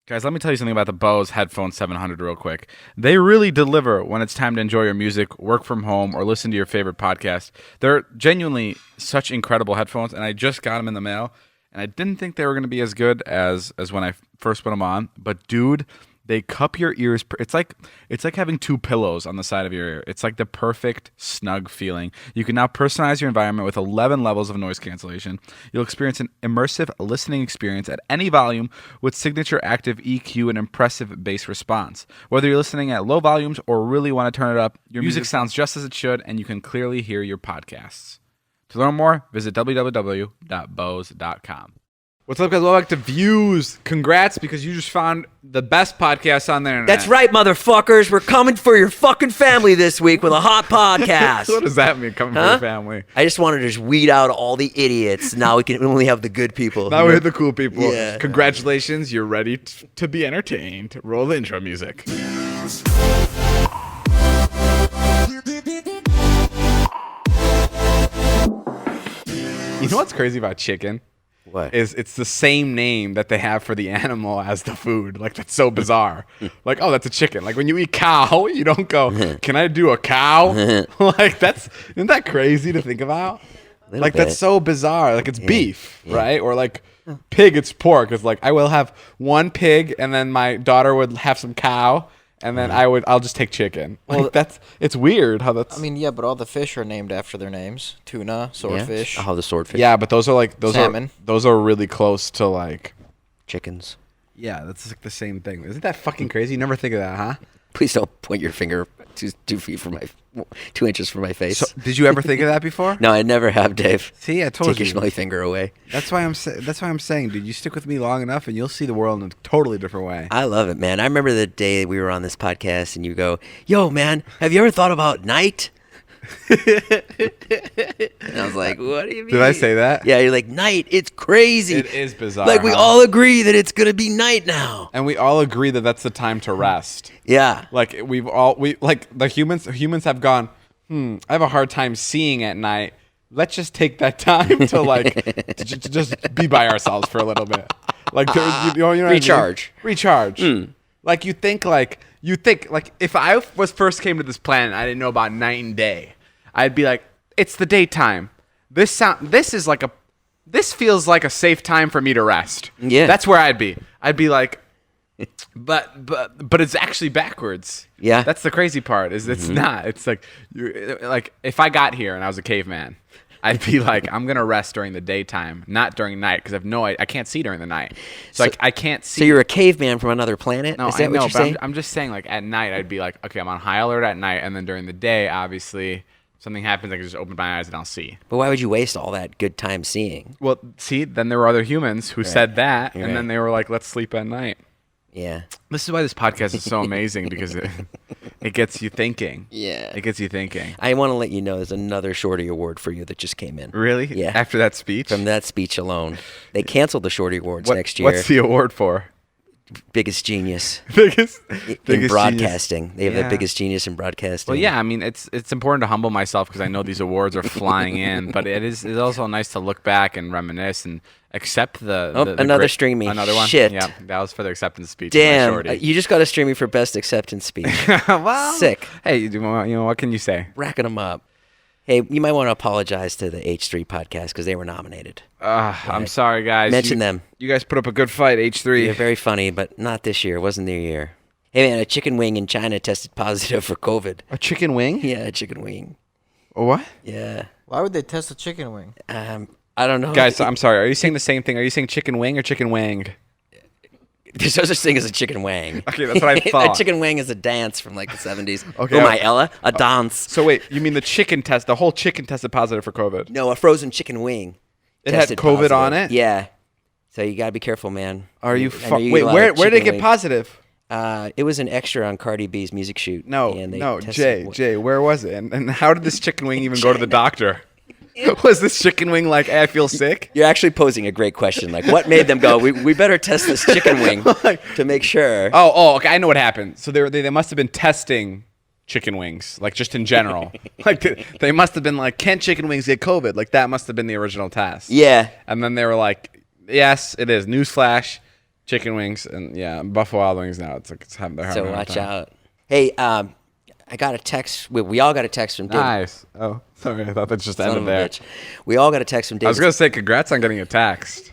Guys, let me tell you something about the Bose Headphone 700 real quick. They really deliver when it's time to enjoy your music, work from home, or listen to your favorite podcast. They're genuinely such incredible headphones, and I just got them in the mail, and I didn't think they were going to be as good as when I first put them on. But dude, they cup your ears. It's like having two pillows on the side of your ear. It's like the perfect snug feeling. You can now personalize your environment with 11 levels of noise cancellation. You'll experience an immersive listening experience at any volume with signature active EQ and impressive bass response. Whether you're listening at low volumes or really want to turn it up, your music sounds just as it should, and you can clearly hear your podcasts. To learn more, visit www.bose.com. What's up, guys? Welcome back to Views. Congrats, because you just found the best podcast on the internet. That's right, motherfuckers. We're coming for your fucking family this week with a hot podcast. What does that mean, coming for your family? I just wanted to just weed out all the idiots. Now we can only have the good people. Now we have the cool people. Yeah. Congratulations, you're ready to be entertained. Roll the intro music. You know what's crazy about chicken? What? It's the same name that they have for the animal as the food. Like, that's so bizarre. Like, oh, that's a chicken. Like, when you eat cow, you don't go, can I do a cow? Like, isn't that crazy to think about? Like, that's so bizarre. Like, it's beef, right? Or like pig, it's pork. It's like, I will have one pig, and then my daughter would have some cow, and then I'll just take chicken. Like, it's weird how that's. I mean, yeah, but all the fish are named after their names: tuna, swordfish. Oh, the swordfish. Yeah, but those are like Salmon. Those are really close to like Chickens. Yeah, that's like the same thing. Isn't that fucking crazy? You never think of that, huh? Please don't point your finger 2 inches from my face. So, did you ever think of that before? No, I never have, Dave. See, I told you. Take your smelly finger away. That's why I'm saying, dude, you stick with me long enough and you'll see the world in a totally different way. I love it, man. I remember the day we were on this podcast and you go, yo, man, have you ever thought about night? And I was like, what do you mean? Did I say that? Yeah, you're like, night, it's crazy. It is bizarre. Like, we all agree that it's going to be night now. And we all agree that that's the time to rest. Yeah. Like, the humans have gone, I have a hard time seeing at night. Let's just take that time to, like, to just be by ourselves for a little bit. Like, you know what recharge. I mean? Recharge. Like, you think, if I first came to this planet and I didn't know about night and day, I'd be like, it's the daytime. This feels like a safe time for me to rest. Yeah. That's where I'd be. I'd be like, but it's actually backwards. Yeah. That's the crazy part, is it's not. It's like, if I got here and I was a caveman, I'd be like, I'm going to rest during the daytime, not during night, because I can't see during the night. So I can't see. So you're a caveman from another planet? No, Is that I know, what you're saying? I'm just saying, like, at night, I'd be like, okay, I'm on high alert at night, and then during the day, obviously, something happens, I can just open my eyes and I'll see. But why would you waste all that good time seeing? Well, see, then there were other humans who said that, You're and right. then they were like, let's sleep at night. Yeah. This is why this podcast is so amazing, because it gets you thinking. Yeah. It gets you thinking. I want to let you know there's another Shorty Award for you that just came in. Really? Yeah. After that speech? From that speech alone. They canceled the Shorty Awards next year. What's the award for? Biggest genius biggest in broadcasting. Genius. They have the biggest genius in broadcasting. Well, yeah, I mean, it's important to humble myself, because I know these awards are flying in, but it's also nice to look back and reminisce and accept the another streamy. Another one? Shit. Yeah, that was for the acceptance speech. Damn, you just got a streamy for best acceptance speech. Well, sick. Hey, you know, what can you say? Racking them up. Hey, you might want to apologize to the H3 podcast because they were nominated. I'm sorry, guys. Mention them. You guys put up a good fight, H3. They're very funny, but not this year. It wasn't their year. Hey, man, a chicken wing in China tested positive for COVID. A chicken wing? Yeah, a chicken wing. A what? Yeah. Why would they test a chicken wing? I don't know. Guys, I'm sorry. Are you saying the same thing? Are you saying chicken wing or chicken wang? There's no such thing as a chicken wang. Okay, that's what I thought. A chicken wang is a dance from like the 70s. Okay. Oh my, Ella? A dance. So wait, you mean the whole chicken tested positive for COVID? No, a frozen chicken wing. It had COVID on it? Yeah. So you got to be careful, man. Are you wait, where did it get positive? It was an extra on Cardi B's music shoot. No, Jay, where was it? And how did this chicken wing even go to the doctor? Was this chicken wing like, hey, I feel sick? You're actually posing a great question. Like, what made them go, we better test this chicken wing to make sure? Oh, okay, I know what happened. So they must have been testing chicken wings, like just in general. Like they must have been like, can chicken wings get COVID? Like that must have been the original test. Yeah. And then they were like, yes, it is. Newsflash, chicken wings, and Buffalo Wild Wings now. It's like they're having So a hard watch time. out. Hey, I got a text. We all got a text from David. Nice. Oh, sorry. I thought that just Son ended of a there. bitch. We all got a text from David. I was gonna say congrats on getting a text.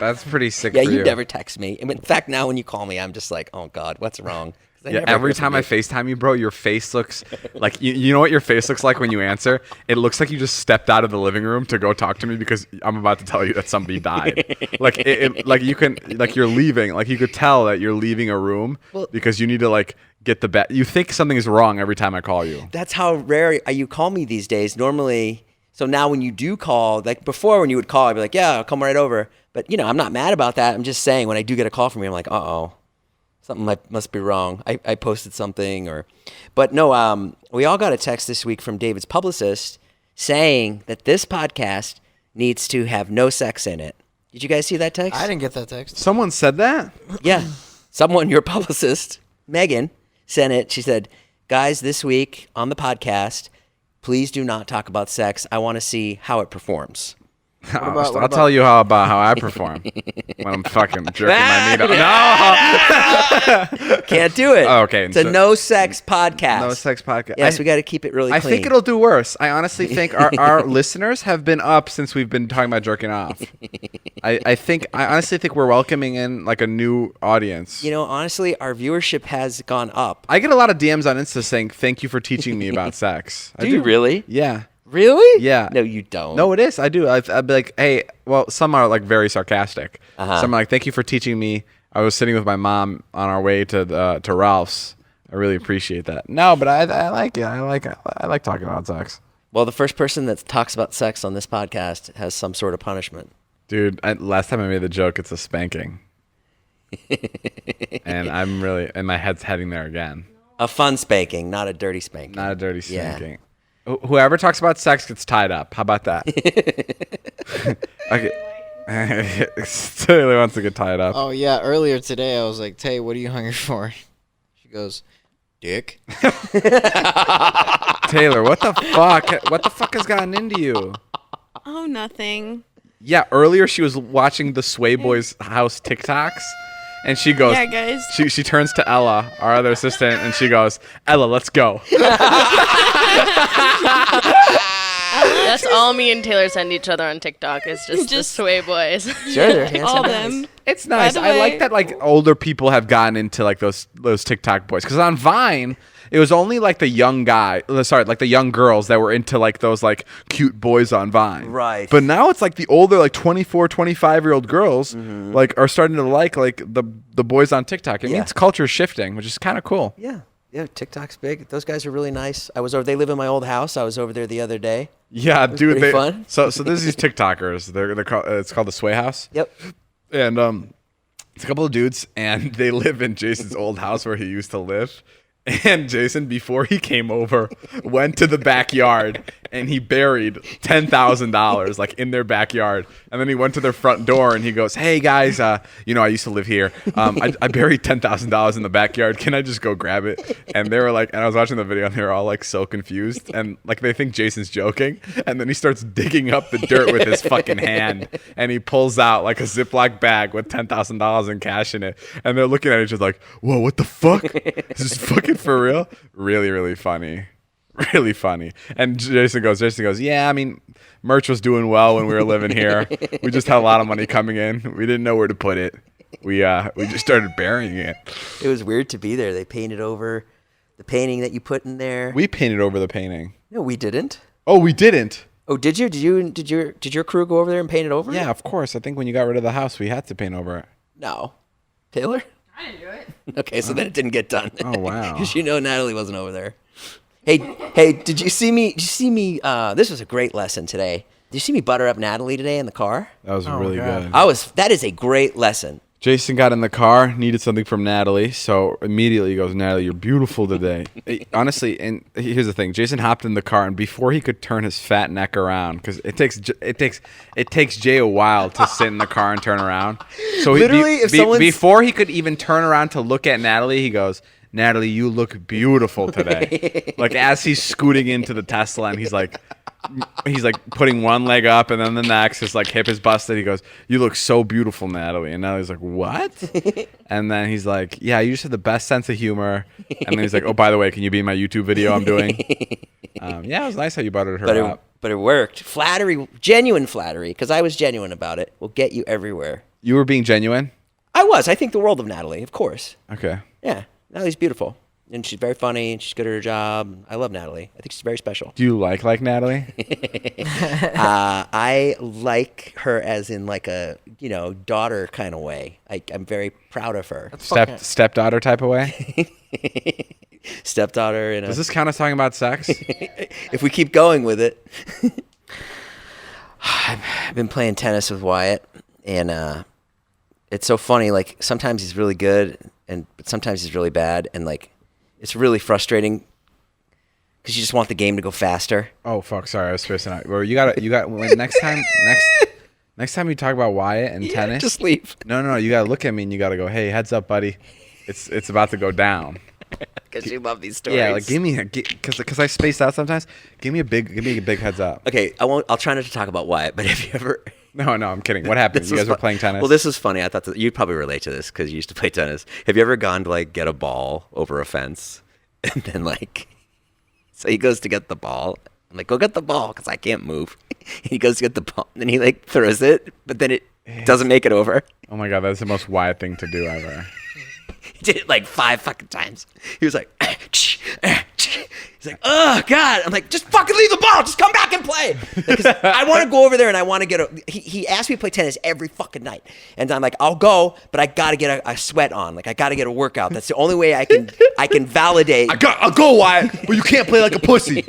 That's pretty sick. Yeah, for you never text me. In fact, now when you call me, I'm just like, oh God, what's wrong? 'Cause I Yeah, never every hear from time I you. FaceTime you, bro, your face looks like you know what your face looks like when you answer? It looks like you just stepped out of the living room to go talk to me because I'm about to tell you that somebody died. Like you can like you're leaving, like you could tell that you're leaving a room because you need to like get the bet. You think something is wrong every time I call you. That's how rare you call me these days. Normally, so now when you do call, like before when you would call, I'd be like, yeah, I'll come right over. But I'm not mad about that. I'm just saying when I do get a call from you, I'm like, uh-oh. Something must be wrong. I posted something but no, we all got a text this week from David's publicist saying that this podcast needs to have no sex in it. Did you guys see that text? I didn't get that text. Someone said that? Yeah. Someone, your publicist, Megan, sent it. She said, guys, this week on the podcast, please do not talk about sex. I want to see how it performs. I'll tell you how I perform when I'm fucking jerking my meat off. No. Can't do it. Oh, okay. It's a no sex podcast. No sex podcast. Yes, we got to keep it really clean. I think it'll do worse. I honestly think our listeners have been up since we've been talking about jerking off. I honestly think we're welcoming in like a new audience. Honestly, our viewership has gone up. I get a lot of DMs on Insta saying, thank you for teaching me about sex. Do you really? Yeah. Really? Yeah. No, you don't. No, it is. I do. I'd be like, hey, well, some are like very sarcastic. Uh-huh. Some are like, thank you for teaching me. I was sitting with my mom on our way to Ralph's. I really appreciate that. No, but I like it. I like talking about sex. Well, the first person that talks about sex on this podcast has some sort of punishment. Dude, last time I made the joke, it's a spanking. And and my head's heading there again. A fun spanking, not a dirty spanking. Not a dirty Yeah. spanking. Whoever talks about sex gets tied up. How about that? Okay. Taylor wants to get tied up. Oh yeah, earlier today I was like, Tay, what are you hungry for? She goes, dick. Taylor, what the fuck? What the fuck has gotten into you? Oh, nothing. Yeah, earlier she was watching the Sway Boys house TikToks, and she goes, Yeah, guys. She turns to Ella, our other assistant, and she goes, Ella, let's go. That's all me and Taylor send each other on TikTok. It's just the Sway Boys. Sure, they're handsome All guys. them. It's nice. the I like way- that like older people have gotten into like those TikTok boys. Because on Vine, it was only like the young like the young girls that were into like those like cute boys on Vine. Right. But now it's like the older like 24, 25-year-old girls like are starting to like the boys on TikTok. It Yeah. means culture's shifting, which is kind of cool. Yeah. Yeah, TikTok's big. Those guys are really nice. They live in my old house. I was over there the other day. Yeah, dude. pretty fun. So there's these TikTokers. They're called, it's called the Sway House. Yep. And it's a couple of dudes, and they live in Jason's old house where he used to live. And Jason, before he came over, went to the backyard and he buried $10,000 like in their backyard. And then he went to their front door and he goes, "Hey guys, I used to live here. I buried $10,000 in the backyard. Can I just go grab it?" And they were like, and I was watching the video and they were all like so confused and like they think Jason's joking. And then he starts digging up the dirt with his fucking hand and he pulls out like a Ziploc bag with $10,000 in cash in it. And they're looking at each other like, "Whoa, what the fuck? Is this fucking for real?" Really, really funny. Really funny. And Jason goes, "Yeah, I mean, merch was doing well when we were living here. We just had a lot of money coming in. We didn't know where to put it. We just started burying it." It was weird to be there. They painted over the painting that you put in there. We painted over the painting. No, we didn't. Oh, we didn't. Oh, did you? Did your crew go over there and paint it over? Yeah, of course. I think when you got rid of the house, we had to paint over it. No. Taylor? I didn't do it. Okay, so then it didn't get done. Oh, wow. Because Natalie wasn't over there. Hey, did you see me? This was a great lesson today. Did you see me butter up Natalie today in the car? That was really God. good. That is a great lesson. Jason got in the car, needed something from Natalie, so immediately he goes, "Natalie, you're beautiful today." Honestly, and here's the thing: Jason hopped in the car, and before he could turn his fat neck around, because it takes Jay a while to sit in the car and turn around. So Literally, if someone's- before he could even turn around to look at Natalie, he goes, "Natalie, you look beautiful today." Like as he's scooting into the Tesla, and he's like, he's like putting one leg up and then the next. His like hip is busted. He goes, "You look so beautiful, Natalie." And Natalie's like, "What?" And then he's like, "Yeah, you just have the best sense of humor." And then he's like, "Oh, by the way, can you be in my YouTube video I'm doing?" Yeah, it was nice how you buttered her up. But it worked. Flattery, genuine flattery, because I was genuine about it, will get you everywhere. You were being genuine? I was. I think the world of Natalie, of course. Okay. Yeah, Natalie's beautiful. And she's very funny, and she's good at her job. I love Natalie. I think she's very special. Do you like Natalie? I like her as in like a, daughter kind of way. I'm very proud of her. Stepdaughter type of way? Stepdaughter. Does this count as talking about sex? If we keep going with it. I've been playing tennis with Wyatt, and it's so funny. Like, sometimes he's really good, but sometimes he's really bad, and like, it's really frustrating because you just want the game to go faster. Oh fuck! Sorry, I was spacing out. Well, you got next time you talk about Wyatt and tennis, just leave. No, you gotta look at me and you gotta go, "Hey, heads up, buddy, it's about to go down." Because you love these stories. Yeah, like give me because I spaced out sometimes. Give me a big heads up. Okay, I'll try not to talk about Wyatt, but have you ever? No, I'm kidding. What happened? You guys were playing tennis? Well, this was funny. I thought that you'd probably relate to this because you used to play tennis. Have you ever gone to like get a ball over a fence, and then like, so he goes to get the ball. I'm like, go get the ball because I can't move. He goes to get the ball, and then he like throws it, but then it doesn't make it over. Oh my god, that's the most Wyatt thing to do ever. He did it like 5 fucking times. He was like, he's like, oh God. I'm like, just fucking leave the ball. Just come back and play. Because I want to go over there and I want to get he asked me to play tennis every fucking night. And I'm like, I'll go, but I got to get a sweat on. Like, I got to get a workout. That's the only way I can validate. I'll go, Wyatt, but you can't play like a pussy.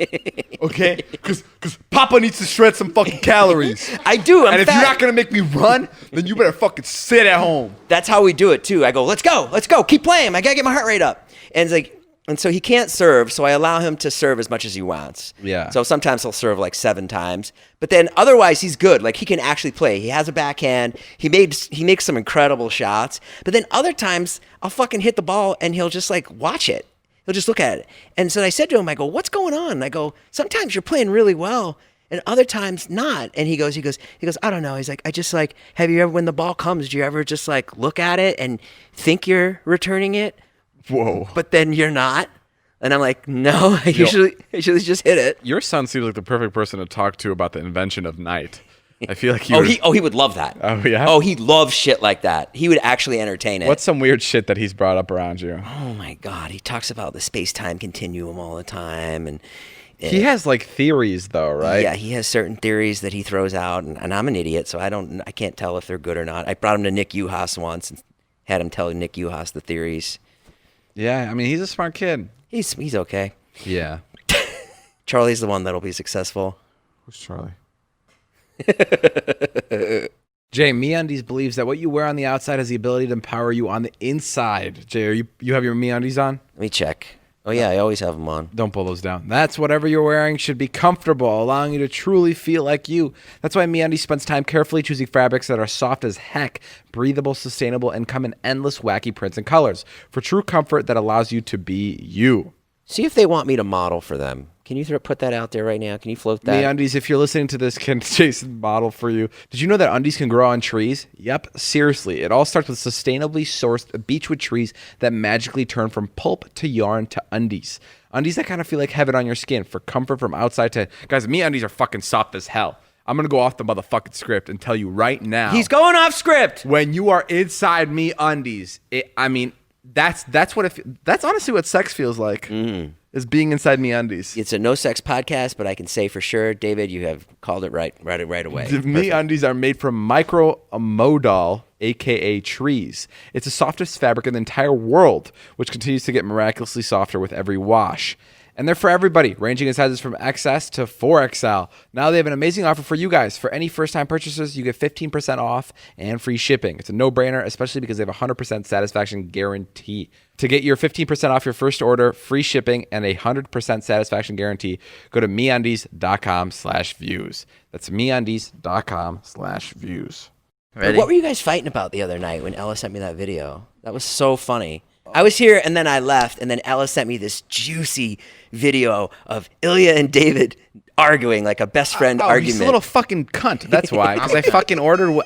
Okay? Because Papa needs to shred some fucking calories. I do. And if you're not going to make me run, then you better fucking sit at home. That's how we do it too. I go, let's go. Keep playing. I got to get my heart rate up. And it's like, and so he can't serve, so I allow him to serve as much as he wants. Yeah. So sometimes he'll serve like 7 times, but then otherwise he's good. Like, he can actually play. He has a backhand. He makes some incredible shots. But then other times I'll fucking hit the ball and he'll just like watch it. He'll just look at it. And so I said to him, I go, what's going on? And I go, sometimes you're playing really well and other times not. And he goes, I don't know. He's like, I just like, have you ever, when the ball comes, do you ever just like look at it and think you're returning it? Whoa. But then you're not. And I'm like, no, I usually just hit it. Your son seems like the perfect person to talk to about the invention of night. I feel like he would love that. Oh, yeah? Oh, he loves shit like that. He would actually entertain it. What's some weird shit that he's brought up around you? Oh, my God. He talks about the space-time continuum all the time. And he has, like, theories, though, right? Yeah, he has certain theories that he throws out. And I'm an idiot, so I can't tell if they're good or not. I brought him to Nick Uhas once and had him tell Nick Uhas the theories. Yeah, I mean, he's a smart kid. He's okay. Yeah. Charlie's the one that'll be successful. Who's Charlie? Jay, MeUndies believes that what you wear on the outside has the ability to empower you on the inside. Jay, you have your MeUndies on? Let me check. Oh, yeah, I always have them on. Don't pull those down. That's whatever you're wearing should be comfortable, allowing you to truly feel like you. That's why MeUndies spends time carefully choosing fabrics that are soft as heck, breathable, sustainable, and come in endless wacky prints and colors for true comfort that allows you to be you. See if they want me to model for them. Can you put that out there right now? Can you float that? MeUndies, if you're listening to this, can Jason model for you? Did you know that undies can grow on trees? Yep, seriously. It all starts with sustainably sourced beechwood trees that magically turn from pulp to yarn to undies. Undies that kind of feel like heaven on your skin for comfort from outside to... Guys, MeUndies are fucking soft as hell. I'm going to go off the motherfucking script and tell you right now. He's going off script. When you are inside MeUndies, that's honestly what sex feels like. Is being inside MeUndies. It's a no sex podcast, but I can say for sure, David, you have called it right away. The MeUndies are made from micro-modal, aka trees. It's the softest fabric in the entire world, which continues to get miraculously softer with every wash. And they're for everybody, ranging in sizes from XS to 4XL. Now they have an amazing offer for you guys. For any first-time purchases, you get 15% off and free shipping. It's a no-brainer, especially because they have a 100% satisfaction guarantee. To get your 15% off your first order, free shipping, and a 100% satisfaction guarantee, go to MeUndies.com/views. That's MeUndies.com/views. Ready? What were you guys fighting about the other night when Ella sent me that video? That was so funny. I was here and then I left, and then Ella sent me this juicy video of Ilya and David arguing like a best friend argument. He's a little fucking cunt. That's why. Because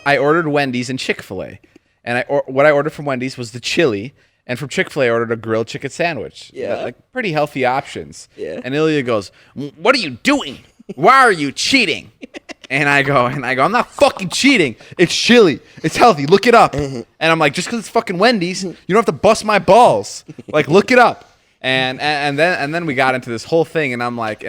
I ordered Wendy's and Chick-fil-A, and what I ordered from Wendy's was the chili, and from Chick-fil-A I ordered a grilled chicken sandwich. Yeah. Like pretty healthy options. Yeah. And Ilya goes, "What are you doing? Why are you cheating?" And I go, I'm not fucking cheating. It's chili. It's healthy. Look it up. And I'm like, just because it's fucking Wendy's, you don't have to bust my balls. Like, look it up. And then we got into this whole thing, and I'm like,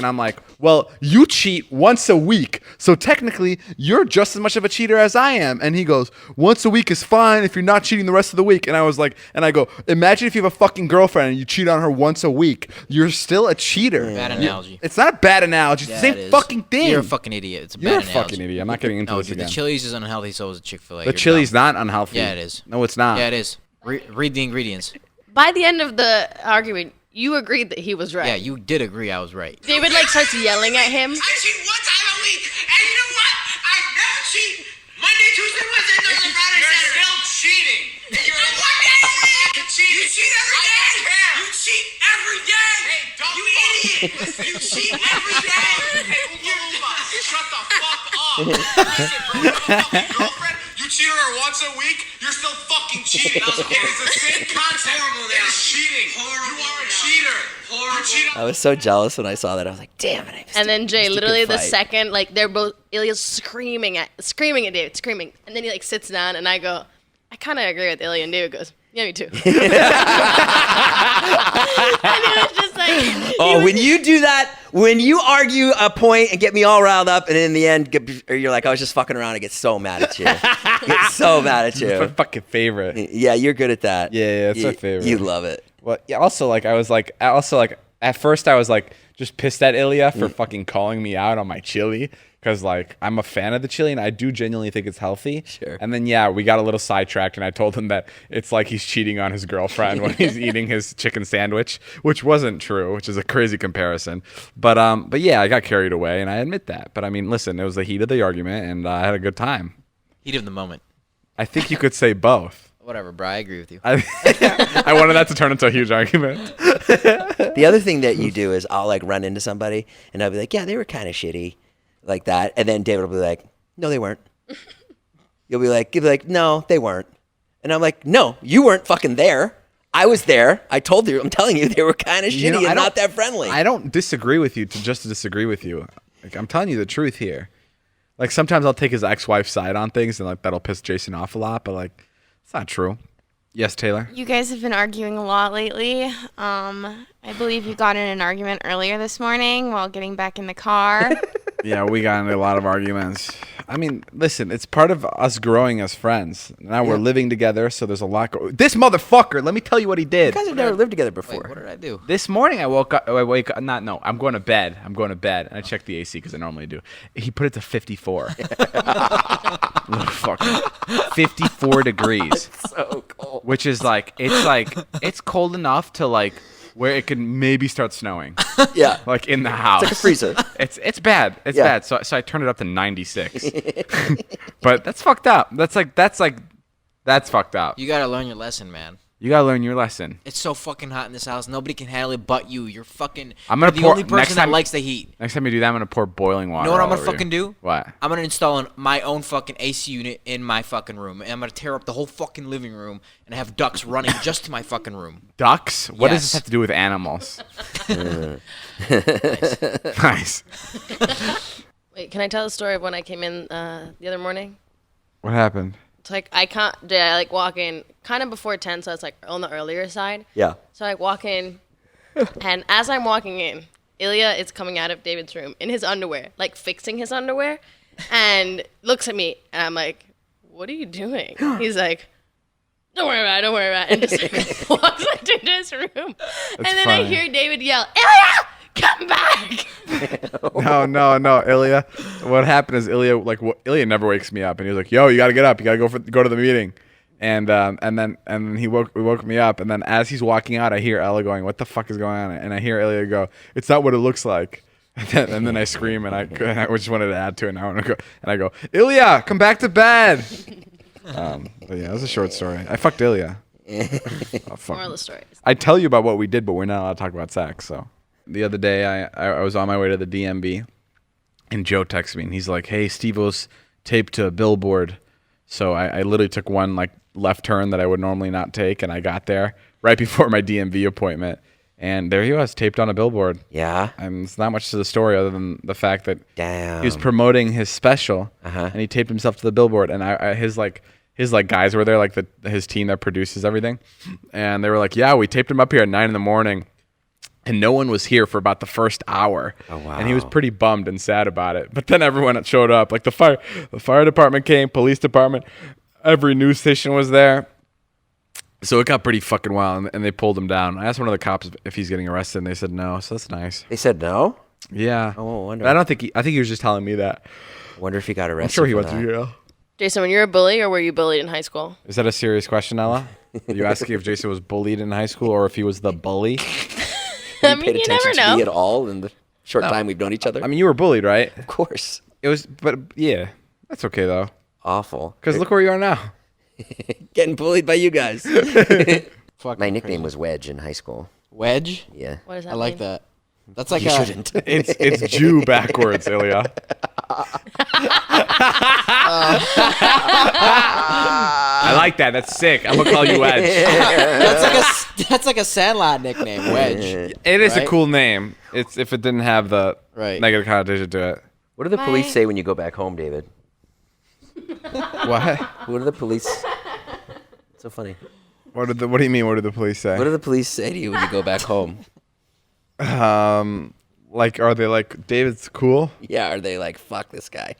well, you cheat once a week, so technically you're just as much of a cheater as I am. And he goes, once a week is fine if you're not cheating the rest of the week. And I was like, and I go, imagine if you have a fucking girlfriend and you cheat on her once a week, you're still a cheater. Bad analogy. It's not a bad analogy. It's Yeah, the it same is. fucking thing. You're a fucking idiot. It's a You're bad a analogy. fucking idiot. I'm not getting into No, this dude, again. the Chili's is unhealthy, so is the Chick-fil-A. The You're chili's dumb. not unhealthy. Yeah, it is. No, it's not. Yeah, it is. Read the ingredients. By the end of the argument, you agreed that he was right. Yeah, you did agree I was right. David like starts yelling at him. I cheat one time a week, and you know what? I never cheat. Monday, Tuesday, Wednesday, Thursday, Friday, Saturday. You're still cheating. You're one day a week. You cheat every day. You cheat every day. Hey, don't you idiot. You cheat every day. Hey, Oompa, shut the fuck up. Listen, bro, you have a fucking girlfriend. You cheat on her once a week. You're still fucking cheating. It is the same concept. It is cheating. You are a cheater. You cheat on I was so jealous when I saw that. I was like, damn it. I missed And then Jay, missed a literally good the fight. second, like they're both, Ilya's screaming at David, screaming. And then he like sits down and I go, I kind of agree with Ilya. And David goes, yeah, me too. And it was just like, Oh, when you do that, when you argue a point and get me all riled up, and in the end, or you're like, I was just fucking around, I get so mad at you. Get so mad at It's my you. fucking favorite. Yeah, you're good at that. Yeah, it's my favorite. You love it. Well, yeah, also, at first I was like just pissed at Ilya for fucking calling me out on my chili. Because, like, I'm a fan of the chili, and I do genuinely think it's healthy. Sure. And then, yeah, we got a little sidetracked, and I told him that it's like he's cheating on his girlfriend when he's eating his chicken sandwich, which wasn't true, which is a crazy comparison. But yeah, I got carried away, and I admit that. But, I mean, listen, it was the heat of the argument, and I had a good time. Heat of the moment. I think you could say both. Whatever, bro. I agree with you. I wanted that to turn into a huge argument. The other thing that you do is I'll, like, run into somebody, and I'll be like, yeah, they were kind of shitty. Like that, and then David will be like, "No, they weren't." You'll be like, "No, they weren't," and I'm like, "No, you weren't fucking there. I was there. I told you. I'm telling you, they were kind of shitty and not that friendly." I don't disagree with you to disagree with you. Like, I'm telling you the truth here. Like, sometimes I'll take his ex-wife's side on things, and like that'll piss Jason off a lot. But like, it's not true. Yes, Taylor. You guys have been arguing a lot lately. I believe you got in an argument earlier this morning while getting back in the car. Yeah, we got into a lot of arguments. I mean, listen, it's part of us growing as friends. Now we're living together, so there's a lot. This motherfucker, let me tell you what he did. You guys have never lived together Wait, before. what did I do? This morning I woke up. I wake up. No, I'm going to bed. I'm going to bed, and I check the AC because I normally do. He put it to 54. Little fucker. 54 degrees. So cold. Which is like it's cold enough to like where it could maybe start snowing. Yeah. Like in the house. It's like a freezer. It's bad. It's Yeah. bad. So I turned it up to 96. But that's fucked up. That's fucked up. You gotta learn your lesson, man. You gotta learn your lesson. It's so fucking hot in this house. Nobody can handle it but you. You're fucking. I'm gonna you're the pour- only next person that time- likes the heat. Next time you do that, I'm gonna pour boiling water. You know what I'm all gonna over fucking you. do? What? I'm gonna install my own fucking AC unit in my fucking room, and I'm gonna tear up the whole fucking living room and have ducks running just to my fucking room. Ducks? What does this Yes. have to do with animals? Nice. Wait, can I tell the story of when I came in the other morning? What happened? It's like I like walk in kind of before 10, so it's like on the earlier side. Yeah. So I walk in, and as I'm walking in, Ilya is coming out of David's room in his underwear, like fixing his underwear, and looks at me, and I'm like, "What are you doing?" He's like, "Don't worry about it, don't worry about it," and just like, walks into his room. And then I funny. hear David yell, "Ilya, come back!" No, Ilya. What happened is Ilya never wakes me up, and he was like, "Yo, you gotta get up. You gotta go to the meeting." And then he woke me up, and then as he's walking out, I hear Ella going, "What the fuck is going on?" And I hear Ilya go, "It's not what it looks like." And then I scream, and I just wanted to add to it. And I go, "Ilya, come back to bed." But yeah, it was a short story. I fucked Ilya. Oh, fuck. Moral of the story. I tell you about what we did, but we're not allowed to talk about sex. So the other day, I was on my way to the DMV, And Joe texts me, and he's like, "Hey, Steve-O's taped to a billboard." So I literally took one like left turn that I would normally not take, and I got there right before my DMV appointment, and there he was, taped on a billboard. Yeah. And it's not much to the story other than the fact that Damn. he was promoting his special, Uh-huh. and he taped himself to the billboard. And his guys were there, like his team that produces everything, and they were like, "Yeah, we taped him up here at 9 a.m. And no one was here for about the first hour." Oh, wow. And he was pretty bummed and sad about it. But then everyone showed up. Like the fire department came, police department, every news station was there. So it got pretty fucking wild, and they pulled him down. I asked one of the cops if he's getting arrested, and they said no. So that's nice. They said no? Yeah. Oh, I wonder. But I think he was just telling me that. Wonder if he got arrested. I'm sure he for went that. to jail. Jason, when you're a bully, or were you bullied in high school? Is that a serious question, Ella? Are you asking if Jason was bullied in high school or if he was the bully? I Paid mean, you attention never to me know. at all in the short time we've known each other? I mean, you were bullied, right? of course. It was, but yeah, that's okay though. Awful. Because look where you are now. Getting bullied by you guys. Fucking My nickname crazy. was Wedge in high school. Wedge. Yeah. What does that I like mean? that. That's like You a. shouldn't. It's Jew backwards, Ilya. I like that. That's sick. I'm gonna call you Wedge. That's like a Sandlot nickname, Wedge. It is a Right? cool name. It's if it didn't have the Right. negative connotation to it. What do the police My- say when you go back home, David? What? What do the police... So funny. What do you mean? What did the police say? What do the police say to you when you go back home? Like, are they like David's cool? Yeah, are they like, fuck this guy?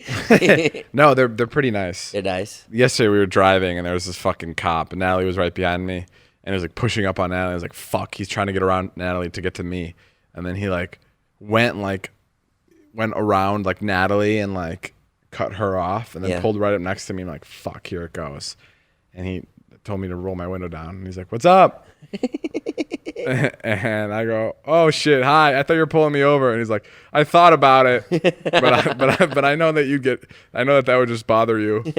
No, they're pretty nice. They're nice. Yesterday we were driving and there was this fucking cop and Natalie was right behind me and he was like pushing up on Natalie. I was like, fuck, he's trying to get around Natalie to get to me. And then he like went around like Natalie and like cut her off and then Yeah. pulled right up next to me. I'm like, fuck, here it goes. And he told me to roll my window down and he's like, what's up? And I go, oh shit, hi. I thought you were pulling me over. And he's like, I thought about it, but I know that I know that would just bother you. He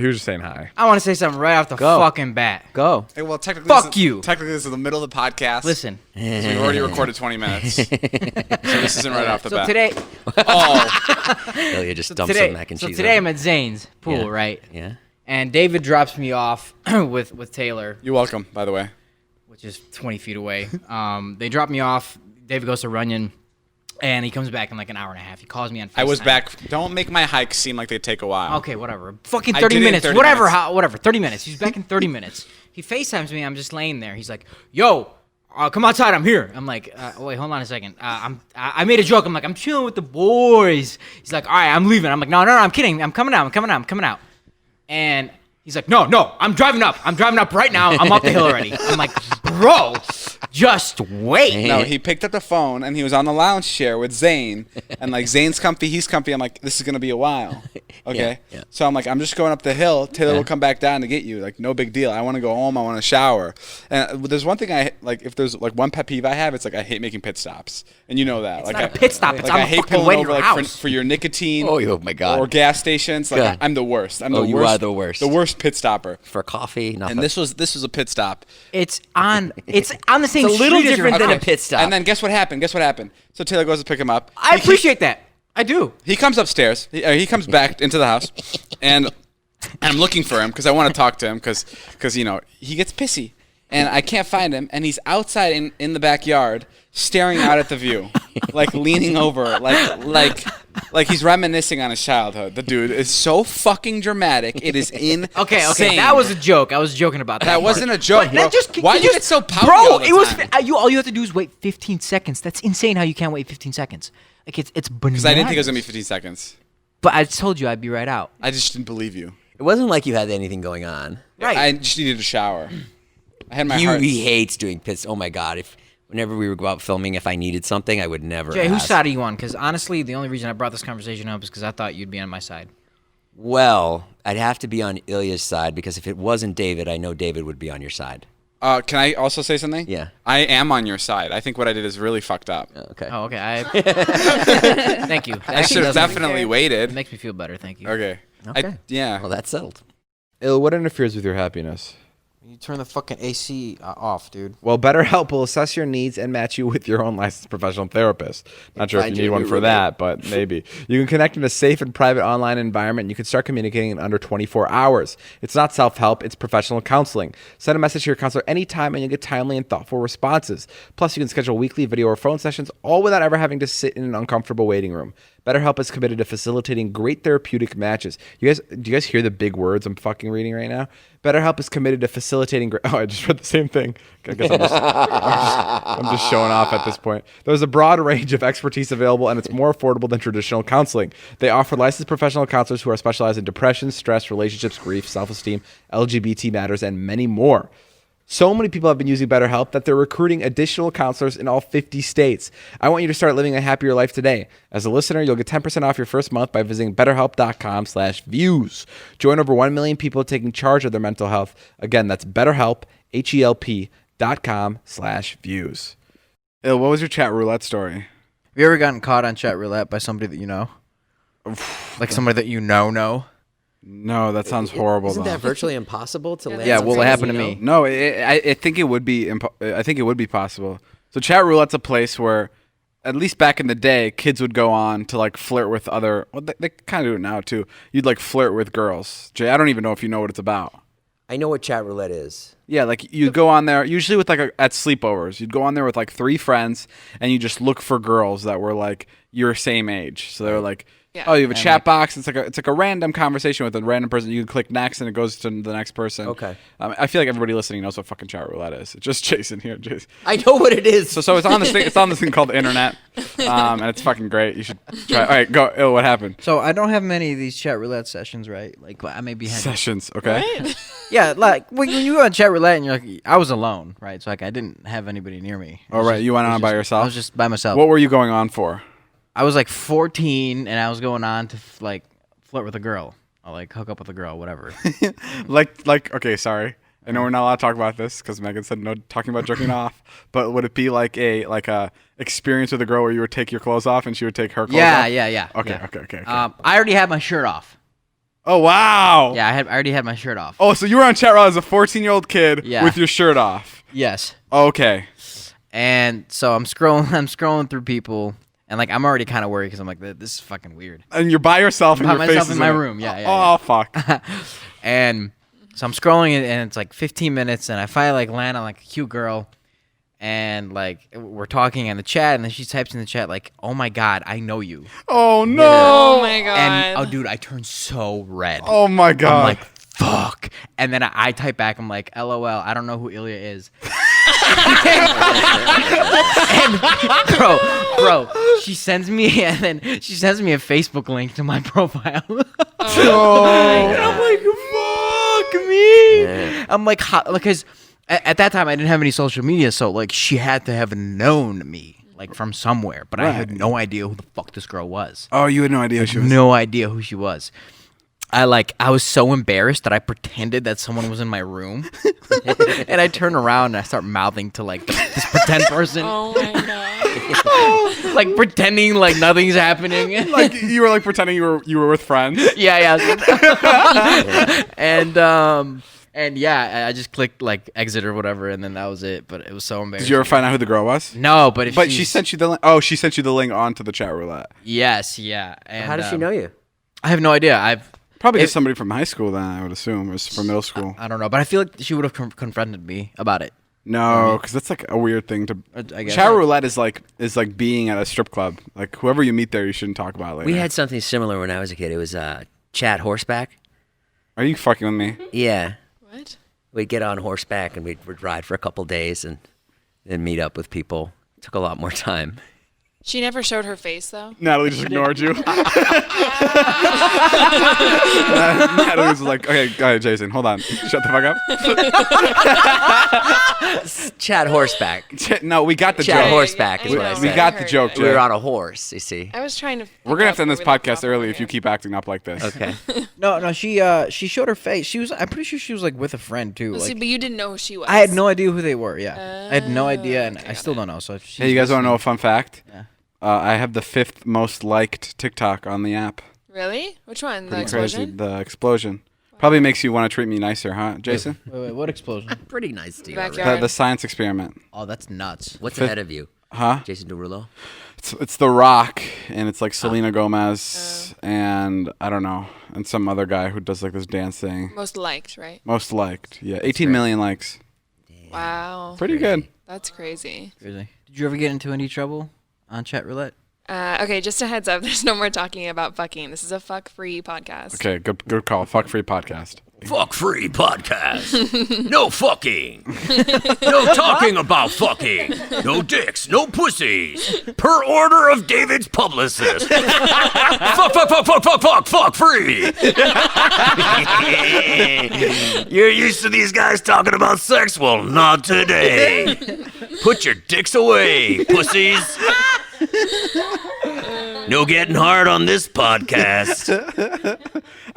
was just saying hi. I want to say something right off the Go. fucking bat. Go. Hey, well, technically, Fuck you. Technically, this is the middle of the podcast. Listen. So we've already recorded 20 minutes. So this isn't right off the So bat. today, Oh, Ilya just dumps today, some mac and so cheese. today on I'm at Zane's pool, Yeah. right? Yeah. And David drops me off with Taylor, you're welcome, by the way. which is 20 feet away. They drop me off. David goes to Runyon, and he comes back in like an hour and a half. He calls me on FaceTime. I was back. Don't make my hikes seem like they take a while. Okay, whatever. Fucking I 30 did it in minutes. 30 Whatever. minutes. Whatever. 30 minutes. He's back in 30 minutes. He FaceTimes me. I'm just laying there. He's like, yo, come outside. I'm here. I'm like, wait, hold on a second. I made a joke. I'm like, I'm chilling with the boys. He's like, all right, I'm leaving. I'm like, no, I'm kidding. I'm coming out. And he's like, no, I'm driving up right now. I'm up the hill already. I'm like, bro, just wait. No, he picked up the phone and he was on the lounge chair with Zane. And like Zane's comfy, he's comfy. I'm like, this is gonna be a while. Okay. Yeah. So I'm like, I'm just going up the hill. Taylor will come back down to get you. Like, no big deal. I want to go home. I want to shower. And there's one thing I like. If there's like one pet peeve I have, it's like I hate making pit stops. And you know that. It's like not a pit stop. It's like on I the hate fucking pulling way to over your like house. for your nicotine. Oh my God. Or gas stations. Like God. I'm the worst. I'm the worst. You are the worst. The worst pit stopper. For coffee, nothing. And this was a pit stop. It's on the same It's a little street as your different than a house. pit stop. And then guess what happened? So Taylor goes to pick him up. I appreciate that. I do. He comes upstairs. He comes back into the house, and I'm looking for him because I want to talk to him because you know he gets pissy, and I can't find him, and he's outside in the backyard staring out at the view, like leaning over, like he's reminiscing on his childhood. The dude is so fucking dramatic. It is insane. Okay, that was a joke. I was joking about that. That part. wasn't a joke, But bro. that just- Why you you just- get so pouty bro? all the It was time? all you have to do is wait 15 seconds. That's insane. How you can't wait 15 seconds? Like it's bananas. Because I didn't think it was gonna be 15 seconds. But I told you I'd be right out. I just didn't believe you. it wasn't like you had anything going on. Right. I just needed a shower. I had my He heart. hates doing pits. Oh my God. Whenever we would go out filming, if I needed something, I would never Jay, whose ask. side are you on? Because honestly, the only reason I brought this conversation up is because I thought you'd be on my side. Well, I'd have to be on Ilya's side because if it wasn't David, I know David would be on your side. Can I also say something? Yeah. I am on your side. I think what I did is really fucked up. Okay. Oh, okay. Thank you. That I actually should have does make- definitely It waited. makes me feel better. Thank you. Okay. Okay. Yeah. Well, that's settled. What interferes with your happiness? You turn the fucking AC off, dude. Well, BetterHelp will assess your needs and match you with your own licensed professional therapist. Not sure if you need one for that, but maybe. You can connect in a safe and private online environment. And you can start communicating in under 24 hours. It's not self-help, it's professional counseling. Send a message to your counselor anytime and you'll get timely and thoughtful responses. Plus, you can schedule weekly video or phone sessions, all without ever having to sit in an uncomfortable waiting room. BetterHelp is committed to facilitating great therapeutic matches. Do you guys hear the big words I'm fucking reading right now? BetterHelp is committed to facilitating great... Oh, I just read the same thing. I guess I'm just showing off at this point. There's a broad range of expertise available, and it's more affordable than traditional counseling. They offer licensed professional counselors who are specialized in depression, stress, relationships, grief, self-esteem, LGBT matters, and many more. So many people have been using BetterHelp that they're recruiting additional counselors in all 50 states. I want you to start living a happier life today. As a listener, you'll get 10% off your first month by visiting BetterHelp.com/views. Join over 1 million people taking charge of their mental health. Again, that's BetterHelp, HELP.com/views. What was your chat roulette story? Have you ever gotten caught on chat roulette by somebody that you know? Like somebody that you know? No, that sounds horrible. Isn't though. that virtually impossible to land? Yeah, well, it something happened to you me. know? No, I think it would be. I think it would be possible. So chat roulette's a place where, at least back in the day, kids would go on to like flirt with other. Well, they kind of do it now too. You'd like flirt with girls. Jay, I don't even know if you know what it's about. I know what chat roulette is. Yeah, like you go on there usually with at sleepovers. You'd go on there with like 3 friends, and you just look for girls that were like your same age. So they were like. Yeah. Oh, you have a chat box. It's like a random conversation with a random person. You can click next, and it goes to the next person. Okay. I feel like everybody listening knows what fucking chat roulette is. It's just Jason here. Jason. I know what it is. So it's on this thing. It's on this thing called the internet, and it's fucking great. You should try. All right, go. What happened? So I don't have many of these chat roulette sessions, right? Like I maybe had Sessions. Okay. Yeah, like when you go on chat roulette and you're like, I was alone, right? So like I didn't have anybody near me. All right, you went on by yourself. I was just by myself. What were you going on for? I was like 14 and I was going on to like flirt with a girl. Or like hook up with a girl, whatever. Okay, sorry. I know we're not allowed to talk about this because Megan said no talking about jerking off. But would it be like a experience with a girl where you would take your clothes off and she would take her clothes off? Yeah. Okay. I already had my shirt off. Oh wow. Yeah, I already had my shirt off. Oh, so you were on chat roulette as a 14-year-old kid with your shirt off. Yes. Okay. And so I'm scrolling through people. And like I'm already kind of worried because I'm like, this is fucking weird. And you're by yourself and By your face myself is in my room. Yeah. Oh fuck. And so I'm scrolling and it's like 15 minutes and I finally like land on like a cute girl and like we're talking in the chat and then she types in the chat like, "Oh my god, I know you." Oh no. Oh my god. And dude, I turned so red. Oh my god. I'm like, fuck. And then I type back, I'm like, LOL, I don't know who Ilya is. And bro, she sends me a Facebook link to my profile. And I'm like, fuck me. Yeah. I'm like, because at that time I didn't have any social media, so like she had to have known me like from somewhere, but I had no idea who the fuck this girl was. Oh, you had no idea who she was. No idea who she was. I was so embarrassed that I pretended that someone was in my room, and I turn around and I start mouthing to like this pretend person. Oh my god. Like pretending like nothing's happening. Like you were like pretending you were with friends. Yeah. And yeah, I just clicked like exit or whatever, and then that was it. But it was so embarrassing. Did you ever find out who the girl was? No, but she sent you the link. Oh, she sent you the link onto the chat roulette. Yes, yeah. And, How does she know you? I have no idea. Probably just somebody from high school. Then I would assume, or from middle school. I don't know, but I feel like she would have confronted me about it. No, because that's like a weird thing to. I guess. Chat roulette is like being at a strip club. Like whoever you meet there, you shouldn't talk about it later. We had something similar when I was a kid. It was chat horseback. Are you fucking with me? Yeah. What? We'd get on horseback and we'd ride for a couple days and then meet up with people. It took a lot more time. She never showed her face though. Natalie just ignored you. Natalie was like, "Okay, go ahead, Jason. Hold on. Shut the fuck up." Chat horseback. No, we got the Chat joke. horseback is I what I know, We said. got I the heard joke, it. Jay. We were on a horse, you see. I was trying to. We're gonna have to end this where we left podcast off early earlier. if you keep acting up like this. Okay. No, she showed her face. I'm pretty sure she was like with a friend too. Well, see, Like, but you didn't know who she was. I had no idea who they were. Yeah, I had no idea, and okay, I got still it. don't know. So, if Hey, you guys want to know a fun fact? Yeah. I have the 5th most liked TikTok on the app. Really? Which one? The Pretty explosion? crazy. The explosion. Probably makes you want to treat me nicer, huh, Jason? Wait, what explosion? Pretty nice to you. Backyard. already. The science experiment. Oh, that's nuts. What's Fifth- ahead of you? Huh? Jason Derulo? It's The Rock, and it's like Selena Gomez, and I don't know, and some other guy who does like this dance thing. Most liked, right? Most liked, yeah, 18 million likes. Wow. Pretty good. That's crazy. Crazy. Did you ever get into any trouble on chat roulette? Okay, just a heads up. There's no more talking about fucking. This is a fuck-free podcast. Okay, good call. Fuck free podcast. Fuck free podcast. No fucking. No talking about fucking. No dicks. No pussies. Per order of David's publicist. Fuck free. You're used to these guys talking about sex? Well, not today. Put your dicks away, pussies. No getting hard on this podcast.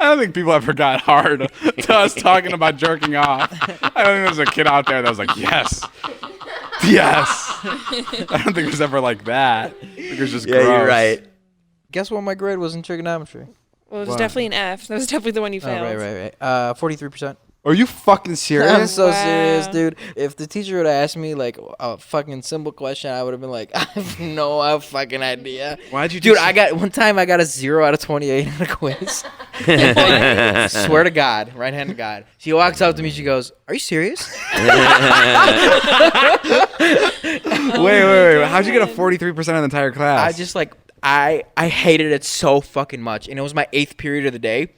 I don't think people ever got hard to us talking about jerking off. I don't think there's a kid out there that was like, yes. I don't think it was ever like that. I think it was just gross. you're right. Guess what my grade was in trigonometry? Well, it was definitely an F. That was definitely the one you failed. Right. 43%. Are you fucking serious? I'm so Wow. serious, dude. If the teacher would have asked me like a fucking simple question, I would have been like, I have no fucking idea. Why'd you Dude, just- one time I got a 0 out of 28 on a quiz. Swear to God, right hand to God. She walks up to me, she goes, "Are you serious?" Wait. How'd you get a 43% of the entire class? I just like I hated it so fucking much, and it was my 8th period of the day,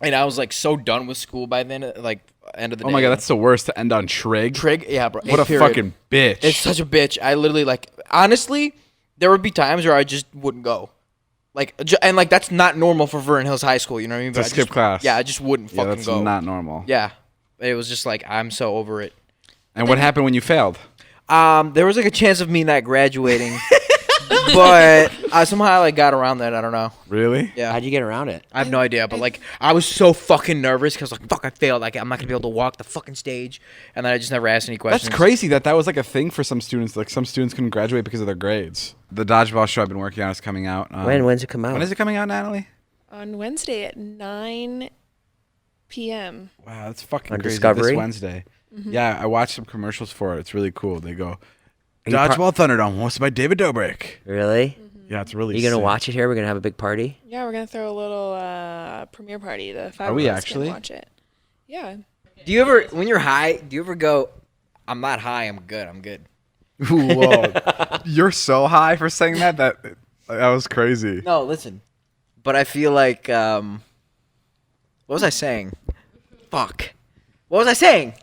and I was like so done with school by then, like end of the day. Oh my God, that's the worst to end on trig. trig. Yeah, bro. What a 8th period. fucking bitch. It's such a bitch. I literally like honestly, there would be times where I just wouldn't go. Like and like that's not normal for Vernon Hills High School, you know what I mean? To I skip just- class. Yeah, I just wouldn't Yeah, fucking that's go. not normal. Yeah. It was just like I'm so over it. And what happened when you failed? There was like a chance of me not graduating. But I somehow like got around that. I don't know. Really? Yeah. How'd you get around it? I have no idea, but like I was so fucking nervous because like fuck, I failed. Like I'm not gonna be able to walk the fucking stage, and then I just never asked any questions. That's crazy that was like a thing for some students. Like some students couldn't graduate because of their grades. The dodgeball show I've been working on is coming out. When's it come out? When is it coming out, Natalie? On Wednesday at 9 p.m. Wow, that's fucking On crazy. Discovery? This Wednesday. Yeah, I watched some commercials for it. It's really cool. They go, you par- Dodgeball Thunderdome, hosted by David Dobrik. Really? Yeah, it's really Are you gonna sick. watch it here? We're gonna have a big party. Yeah, we're gonna throw a little premiere party. The 5 Are we of us actually? can watch it. Yeah. Do you ever, when you're high, do you ever go, I'm not high, I'm good, I'm good? Whoa. You're so high for saying that. That was crazy. No, listen. But I feel like, what was I saying? Fuck. What was I saying?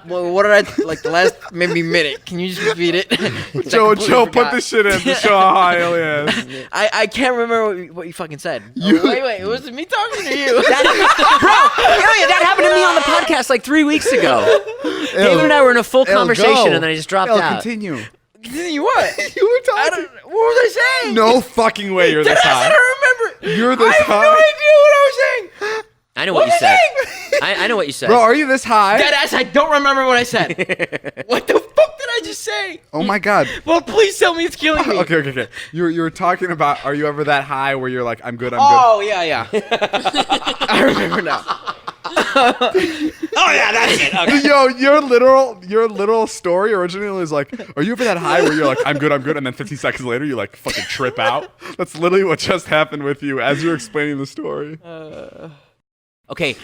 What did I, like the last maybe minute? Can you just repeat it? Joe, put this shit in to show how high Ilya is. I can't remember what you fucking said. Wait, was it me talking to you? Ilya, that happened to me on the podcast like 3 weeks ago. David and I were in a full conversation, and then I just dropped out. Continue. Continue what? You were talking. What was I saying? No fucking way you're this high. I don't remember. You're this I have high. no idea what I was saying. I know what you said. I know what you said. Bro, are you this high? Deadass, I don't remember what I said. What the fuck did I just say? Oh my God. Well, please tell me it's killing me. Okay. You were talking about, are you ever that high where you're like, I'm good, I'm Oh, yeah. I remember now. oh yeah, that's it. Okay. good. Yo, your literal story originally is like, are you ever that high where you're like, I'm good, and then 15 seconds later you like fucking trip out? That's literally what just happened with you as you were explaining the story. Okay,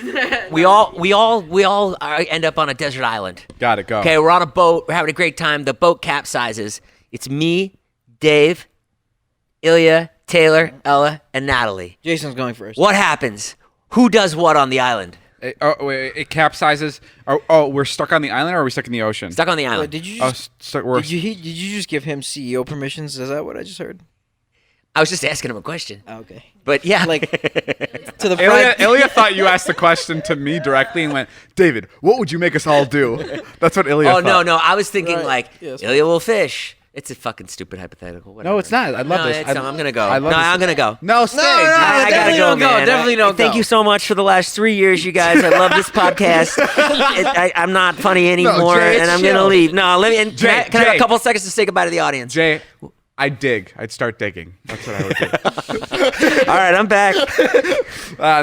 we all end up on a desert island. Got it, go. Okay, we're on a boat. We're having a great time. The boat capsizes. It's me, Dave, Ilya, Taylor, Ella, and Natalie. Jason's going first. What happens? Who does what on the island? It capsizes. Oh, we're stuck on the island or are we stuck in the ocean? Stuck on the island. Did you Oh, just, did you just give him CEO permissions? Is that what I just heard? I was just asking him a question. Oh, okay. But yeah, Like, to the front. Ilya thought you asked the question to me directly and went, David, what would you make us all do? That's what Ilya oh thought. no, I was thinking Right. like Yes. Ilya will fish. It's a fucking stupid hypothetical. Whatever. No, it's not. I love this. I'm gonna go. I love no, this. I'm gonna go. No, stay. I gotta definitely go, don't go. man. Definitely don't Thank go. you so much for the last 3 years, you guys. I love this podcast. I'm not funny anymore, Jay, it's and I'm chill. gonna leave. No, let me. Jay, Can I have Jay. a couple seconds to say goodbye to the audience? Jay, I'd dig. I'd start digging. That's what I would do. All right, I'm back.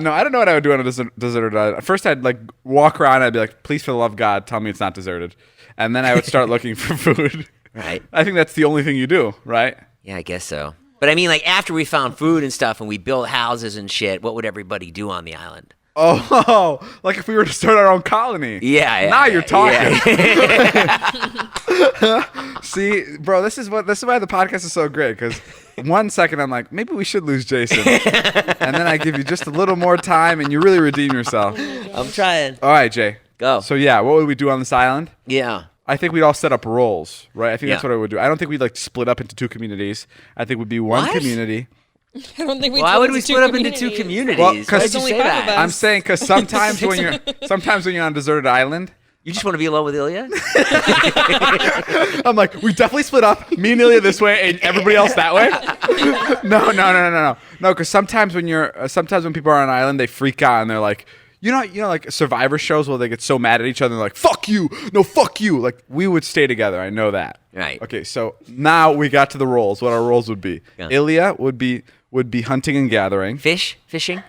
No, I don't know what I would do on a deserted island. First, I'd like walk around. And I'd be like, please, for the love of God, tell me it's not deserted. And then I would start looking for food. Right. I think that's the only thing you do, right? Yeah, I guess so. But I mean, like after we found food and stuff and we built houses and shit, what would everybody do on the island? Oh, like if we were to start our own colony. Yeah. Now you're talking. Yeah. See, bro, this is why the podcast is so great, because 1 second I'm like, maybe we should lose Jason. And then I give you just a little more time and you really redeem yourself. I'm trying. All right, Jay. Go. So yeah, what would we do on this island? Yeah. I think we'd all set up roles, right? I think that's Yeah. what I would do. I don't think we'd like split up into two communities. I think we'd be one What? community. I don't think we. Why would we split up into two communities? Well, Why 'cause did you There's say only 5 of that? us. I'm saying because sometimes when you're on a deserted island, You just want to be alone with Ilya? I'm like, we definitely split up. Me and Ilya this way, and everybody else that way. No. Because sometimes when people are on an island, they freak out and they're like, you know, like Survivor shows where they get so mad at each other and they're like, fuck you, no, fuck you. Like we would stay together. I know that. Right. Okay, so now we got to the roles. What our roles would be. Yeah. Ilya would be hunting and gathering. Fishing?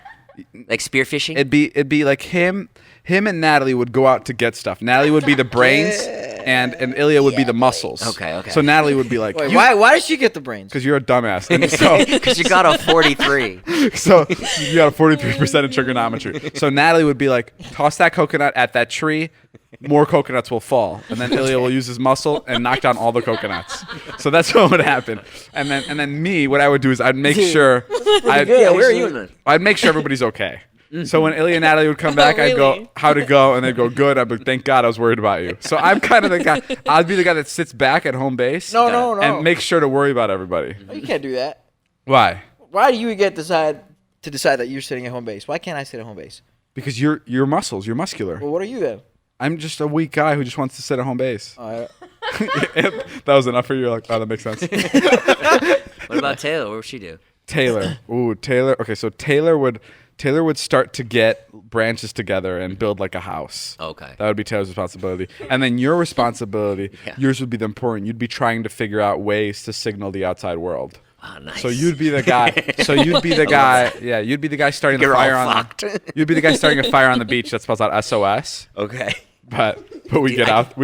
Like spear fishing? It'd be like him and Natalie would go out to get stuff. Natalie would be the brains, and Ilya would be the muscles. Okay. So Natalie would be like, Wait, why does she get the brains? because you're a dumbass. And so, Because you got a 43. so you got a 43% in trigonometry. So Natalie would be like, toss that coconut at that tree, more coconuts will fall. And then Ilya will use his muscle and knock down all the coconuts. So that's what would happen. And then me, what I would do is I'd make sure Where are you in I'd make sure everybody's okay. So when Ilya and Natalie would come back, I'd go, how'd it go? And they'd go, good. I'd be like, thank God I was worried about you. So I'm kind of the guy, I'd be the guy that sits back at home base No. and makes sure to worry about everybody. You can't do that. Why? Why do you get to decide that you're sitting at home base? Why can't I sit at home base? Because you're muscles, you're muscular. Well, what are you then? I'm just a weak guy who just wants to sit at home base. Uh, That was enough for you? You're like, oh, that makes sense. What about Taylor? What would she do? Taylor. Ooh, Taylor. Okay, so Taylor would start to get branches together and build like a house. Okay. That would be Taylor's responsibility. And then your responsibility, yours would be the important. You'd be trying to figure out ways to signal the outside world. Oh, nice. So you'd be the guy. You'd be the guy. Yeah, you'd be the guy starting the You're fire all on. fucked. You'd be the guy starting a fire on the beach that spells out SOS. Okay. But we get out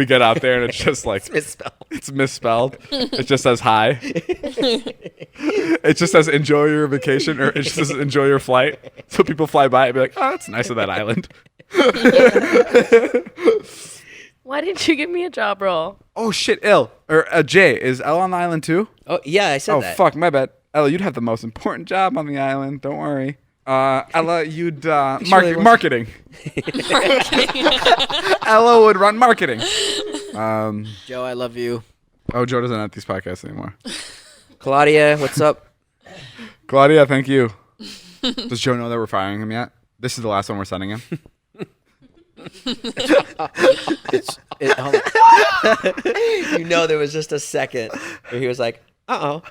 there and it's just like it's misspelled. It just says hi. It just says enjoy your vacation, or it just says enjoy your flight. So people fly by and be like, oh, it's nice of that island. Why didn't you give me a job role? Oh shit, Jay, is Elle on the island too? Oh, yeah, I said Oh that. fuck, my bad. Ella, you'd have the most important job on the island. Don't worry. Ella, you'd marketing. Ella would run marketing. Joe, I love you. Oh, Joe doesn't have these podcasts anymore. Claudia, what's up? Claudia, thank you. Does Joe know that we're firing him yet? This is the last one we're sending him. You know, there was just a second where he was like, uh-oh.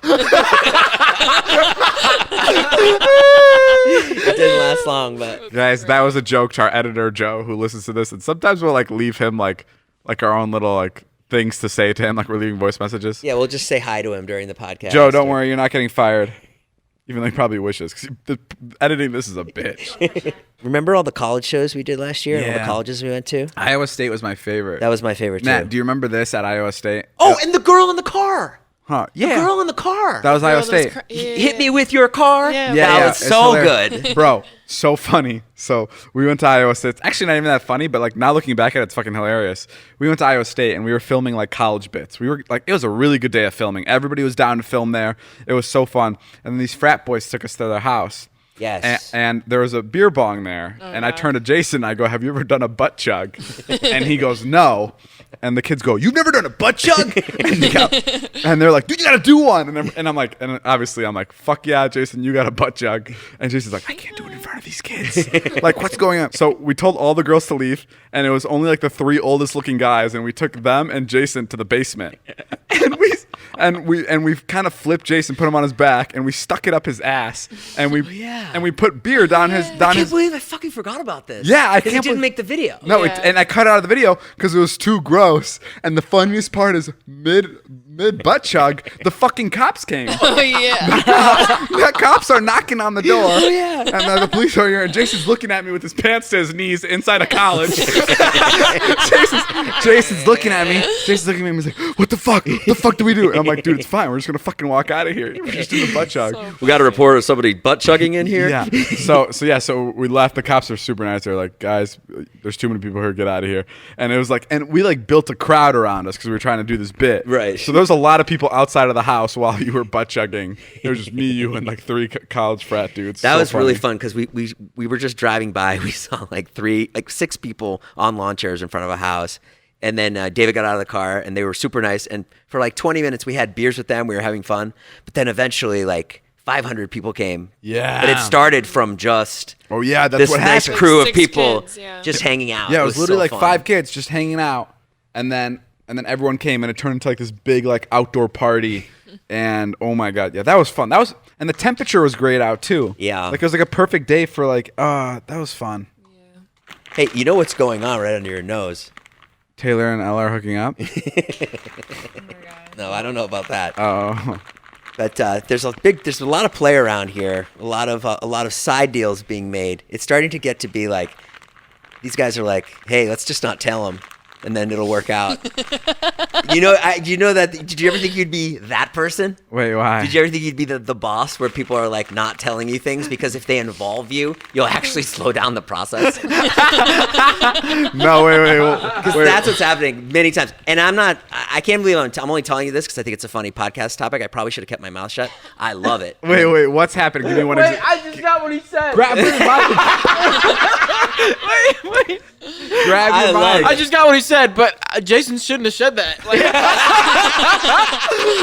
It didn't last long, but Guys, that was a joke to our editor, Joe, who listens to this. And sometimes we'll like leave him like our own little like things to say to him, like we're leaving voice messages. yeah, we'll just say hi to him during the podcast. Joe, don't worry, you're not getting fired. Even though he probably wishes, because editing this is a bitch. Remember all the college shows we did last year? All the Yeah. colleges we went to? Iowa State was my favorite. That was my favorite, Matt, too. do you remember this at Iowa State? Oh, and the girl in the car. Huh? The Yeah. girl in the car. That was Iowa State. Hit me with your car. Yeah. That was it's so hilarious. good. Bro, so funny. So we went to Iowa State. It's actually not even that funny, but like now looking back at it, it's fucking hilarious. We went to Iowa State and we were filming like college bits. We were like, it was a really good day of filming. Everybody was down to film there. It was so fun. And then these frat boys took us to their house. Yes. And there was a beer bong there. And I turned to Jason and I go, have you ever done a butt chug? And he goes, no. And the kids go, you've never done a butt chug? And they're like, dude, you got to do one. And I'm like, and obviously I'm like, fuck yeah, Jason, you got a butt chug. And Jason's like, I can't do it in front of these kids. Like, what's going on? So we told all the girls to leave. And it was only like the 3 oldest looking guys. And we took them and Jason to the basement. And we kind of flipped Jason, put him on his back, and we stuck it up his ass, and we put beer down his. I can't believe I fucking forgot about this. Yeah, I Because can't it didn't believe- make the video. No, Yeah. and I cut it out of the video because it was too gross. And the funniest part is mid mid butt chug, the fucking cops came. Oh yeah. The cops are knocking on the door. Oh, yeah. And then the police are here, and Jason's looking at me with his pants to his knees inside a college. Jason's looking at me. Jason's looking at me and he's like, what the fuck? What the fuck do we do? And I'm like, dude, it's fine. We're just going to fucking walk out of here. We're just doing the butt chug. We got a report of somebody butt chugging in here. Yeah. So we left. The cops are super nice. They're like, guys, there's too many people here. Get out of here. And it was like, and we like built a crowd around us because we were trying to do this bit. Right. So there was a lot of people outside of the house while you were butt chugging. It was just me, you, and like 3 college frat dudes. That So was really funny. fun because we were just driving by. We saw like 6 people on lawn chairs in front of a house. And then David got out of the car, and they were super nice. And for like 20 minutes, we had beers with them. We were having fun. But then eventually, like 500 people came. Yeah. But it started from just That's this what nice happened. crew of 6 people kids, yeah. just hanging out. Yeah, it was literally so like fun. 5 kids just hanging out, and then everyone came, and it turned into like this big like outdoor party. And oh my god, yeah, that was fun. And the temperature was great out too. Yeah. like it was like a perfect day for like that was fun. Hey, you know what's going on right under your nose? Taylor and Ella are hooking up. No, I don't know about that. Oh, But there's a lot of play around here. A lot of side deals being made. It's starting to get to be like these guys are like, hey, let's just not tell them, and then it'll work out. Did you ever think you'd be that person? wait, why? Did you ever think you'd be the boss where people are like not telling you things because if they involve you, you'll actually slow down the process? No, wait. Because that's what's happening many times. And I can't believe I'm only telling you this because I think it's a funny podcast topic. I probably should have kept my mouth shut. I love it. Wait, what's happening? Give me one example. I just got what he said. Grab your mic. Wait. Grab your I mic. I just got what he said, but Jason shouldn't have said that. Like,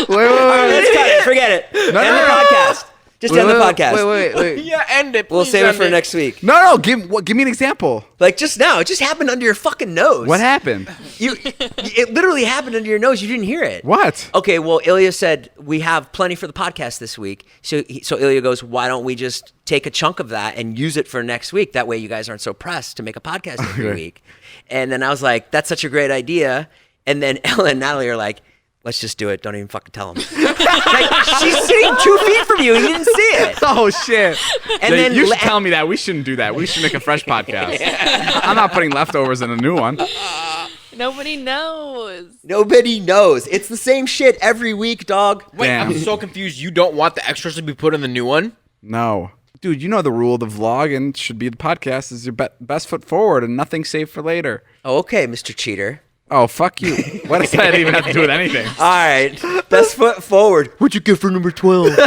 Let's cut it. Forget it. End the podcast. Just end the podcast. Wait. yeah, end it. We'll please save it end for next week. No, give me an example. Like just now, it just happened under your fucking nose. What happened? It literally happened under your nose. You didn't hear it. What? Okay, well, Ilya said we have plenty for the podcast this week. So Ilya goes, why don't we just take a chunk of that and use it for next week? That way you guys aren't so pressed to make a podcast every week. And then I was like, that's such a great idea. And then Ella and Natalie are like, let's just do it. Don't even fucking tell them. Like, she's sitting 2 feet from you and you didn't see it. Oh shit! And then you should tell me that. We shouldn't do that. We should make a fresh podcast. I'm not putting leftovers in a new one. Nobody knows. Nobody knows. It's the same shit every week, dog. Wait, Damn. I'm so confused. You don't want the extras to be put in the new one? No, dude. You know the rule of the vlog and should be the podcast is your best foot forward and nothing saved for later. Oh, okay, Mr. Cheater. Oh, fuck you. What does that even have to do with anything? All right, best foot forward. What'd you get for number 12?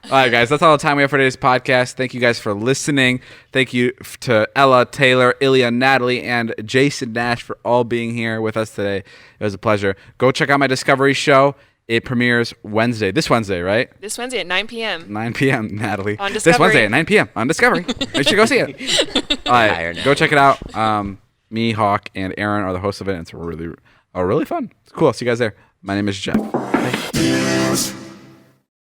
All right, guys, that's all the time we have for today's podcast. Thank you guys for listening. Thank you to Ella, Taylor, Ilya, Natalie, and Jason Nash for all being here with us today. It was a pleasure. Go check out my Discovery show. It premieres this Wednesday, right? This Wednesday at 9 p.m. 9 p.m., Natalie. On This Discovery. Wednesday at 9 p.m. on Discovery. Make sure you go see it. All right, go check it out. Me, Hawk, and Aaron are the hosts of it. And it's really fun. It's cool. See you guys there. My name is Jeff. Bye.